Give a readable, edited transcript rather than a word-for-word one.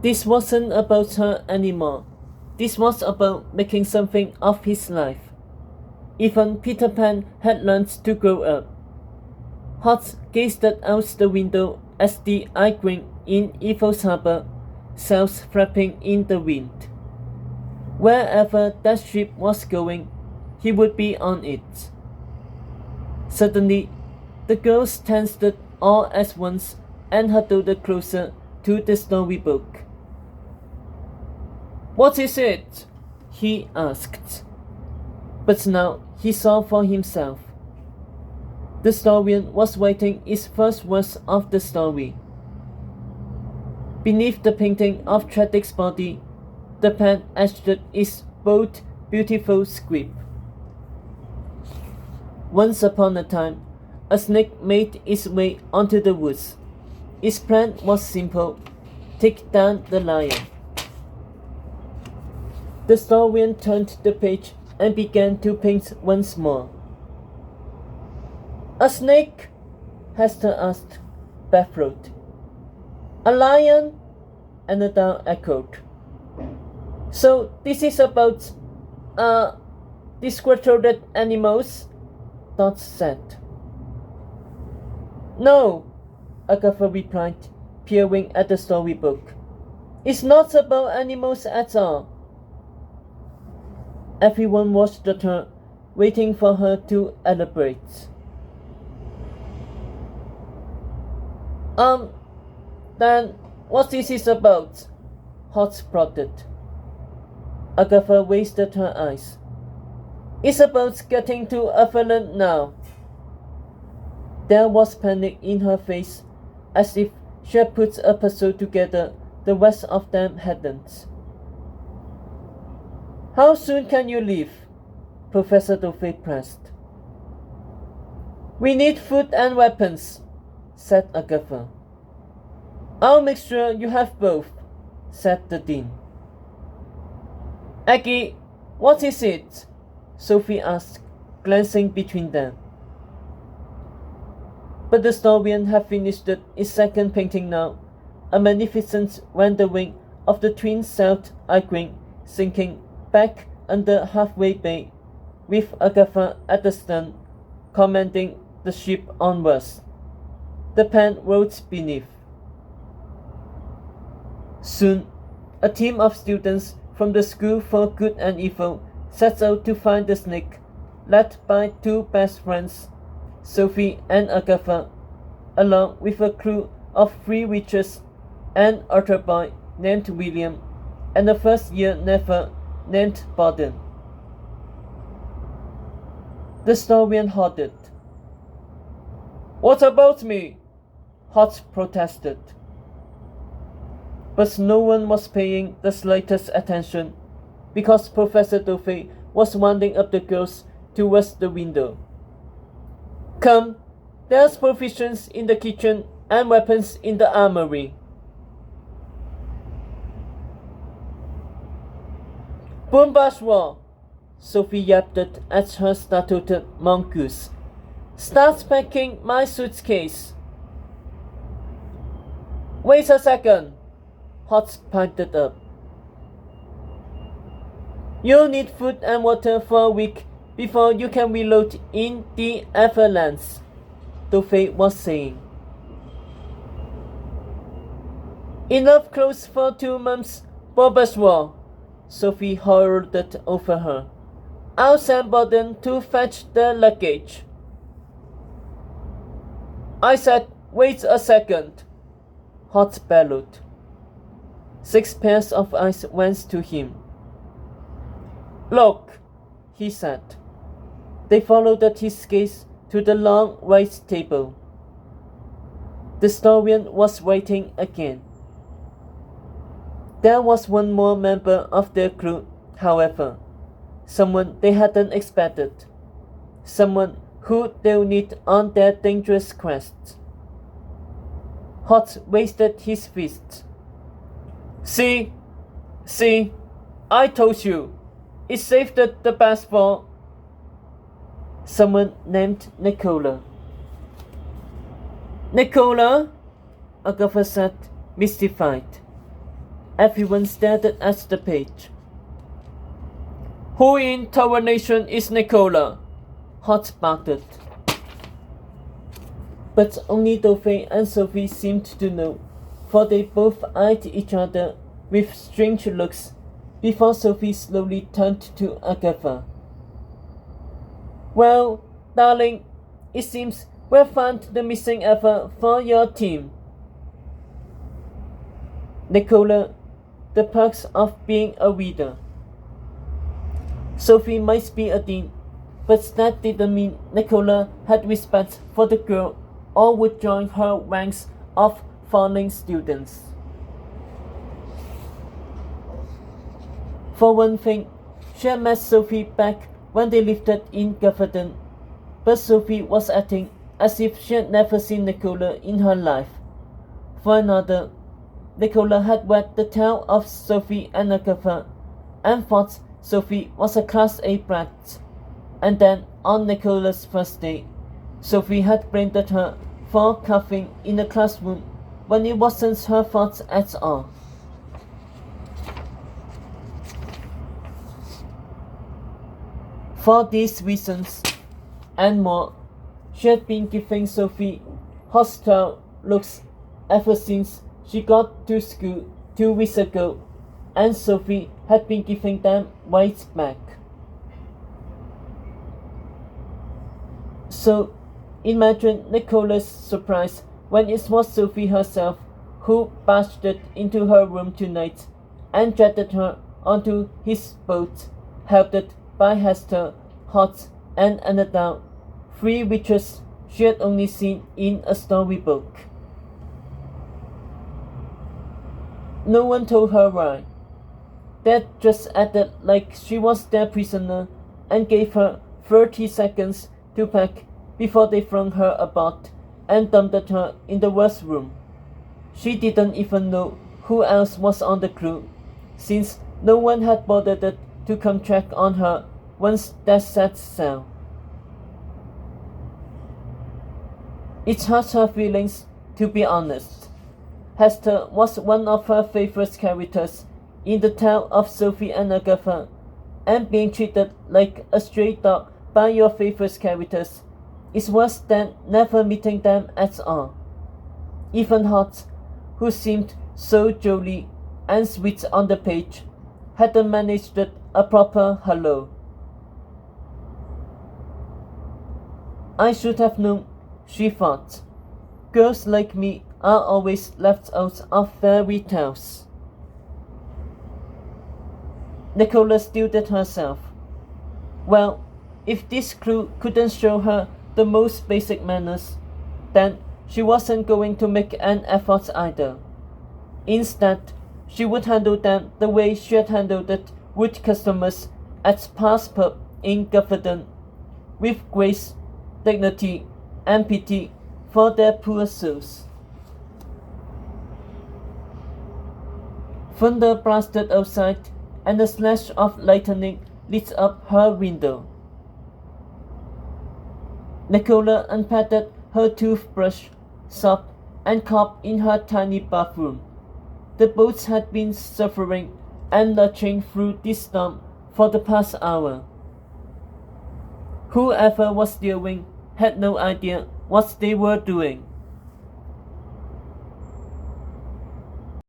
This wasn't about her anymore. This was about making something of his life. Even Peter Pan had learned to grow up. Hot gazed out the window as the ice-wing in Evil's harbor, sails flapping in the wind. Wherever that ship was going, he would be on it. Suddenly, the girls tensed all at once and huddled closer to the storybook. "What is it?" he asked. But now he saw for himself. The historian was writing his first verse of the story. Beneath the painting of Chadwick's body, the pen etched its bold, beautiful script. Once upon a time, a snake made its way onto the woods. Its plan was simple: take down the lion. The historian turned the page and began to paint once more. "A snake?" Hester asked, baffled. "A lion?" Another echoed. "So this is about, discretionary animals?" Dot said. "No," Agatha replied, peering at the storybook. "It's not about animals at all." Everyone watched her, waiting for her to elaborate. Then what this is about?" Hot prodded. Agatha raised her eyes. "It's about getting to Everland now." There was panic in her face, as if she had put a puzzle together the rest of them hadn't. "How soon can you leave?" Professor Dovey pressed. "We need food and weapons," said Agatha. "I'll make sure you have both," said the Dean. "Aggie, what is it?" Sophie asked, glancing between them. But the historian had finished his second painting now, a magnificent rendering of the twin-sailed ice-wing sinking back under Halfway Bay, with Agatha at the stern, commanding the ship onwards. The pen wrote beneath. Soon, a team of students from the School for Good and Evil sets out to find the snake, led by two best friends, Sophie and Agatha, along with a crew of 3 witches, an altar boy named William, and a first-year never named Borden. The historian nodded. "What about me?" Hot protested. But no one was paying the slightest attention, because Professor Dovey was winding up the girls towards the window. "Come, there's provisions in the kitchen and weapons in the armory." "Bombashwa!" Sophie yapped at her startled mongoose. "Start packing my suitcase." "Wait a second," Hot piped up. "You'll need food and water for a week before you can reload in the Everlands," Dovey was saying. "Enough clothes for 2 months, Bombashwa," Sophie hollered over her. "I'll send Borden to fetch the luggage." "I said wait a second," Hot bellowed. 6 pairs of eyes went to him. "Look," he said. They followed his gaze to the long white table. The historian was waiting again. There was one more member of their crew, however, someone they hadn't expected, someone who they'll need on their dangerous quest. Hot raised his fist. See, I told you, it saved the best for..." Someone named Nicola. "Nicola?" Agatha said, mystified. Everyone stared at the page. "Who in Tower Nation is Nicola?" Hot barked. But only Dauphin and Sophie seemed to know, for they both eyed each other with strange looks before Sophie slowly turned to Agatha. "Well, darling, it seems we've found the missing effort for your team." Nicola, the perks of being a reader. Sophie might be a dean, but that didn't mean Nicola had respect for the girl or would join her ranks of falling students. For one thing, she had met Sophie back when they lived in Gafferton, but Sophie was acting as if she had never seen Nicola in her life. For another, Nicola had read the tale of Sophie and Agatha and thought Sophie was a Class A brat, and then on Nicola's first day, Sophie had blamed her for coughing in the classroom when it wasn't her fault at all. For these reasons, and more, she had been giving Sophie hostile looks ever since she got to school 2 weeks ago, and Sophie had been giving them right back. So, imagine Nicola's surprise when it was Sophie herself who barged into her room tonight and dragged her onto his boat, helped by Hester, Hot, and Annabelle, 3 witches she had only seen in a storybook. No one told her why. Dad just acted like she was their prisoner and gave her 30 seconds to pack before they flung her about and dumped her in the worst room. She didn't even know who else was on the crew, since no one had bothered to come check on her once Dad set sail. It hurt her feelings, to be honest. Hester was one of her favorite characters in the tale of Sophie and Agatha, and being treated like a stray dog by your favorite characters is worse than never meeting them at all. Even Hot, who seemed so jolly and sweet on the page, hadn't managed a proper hello. I should have known, she thought. Girls like me are always left out of fairy tales. Nicola stilled herself. Well, if this crew couldn't show her the most basic manners, then she wasn't going to make an effort either. Instead, she would handle them the way she had handled wood customers at Pa's Pub in Gafferton, with grace, dignity, and pity for their poor souls. Thunder blasted outside, and a slash of lightning lit up her window. Nicola unpacked her toothbrush, soap, and cup in her tiny bathroom. The boats had been suffering and lurching through this storm for the past hour. Whoever was steering had no idea what they were doing.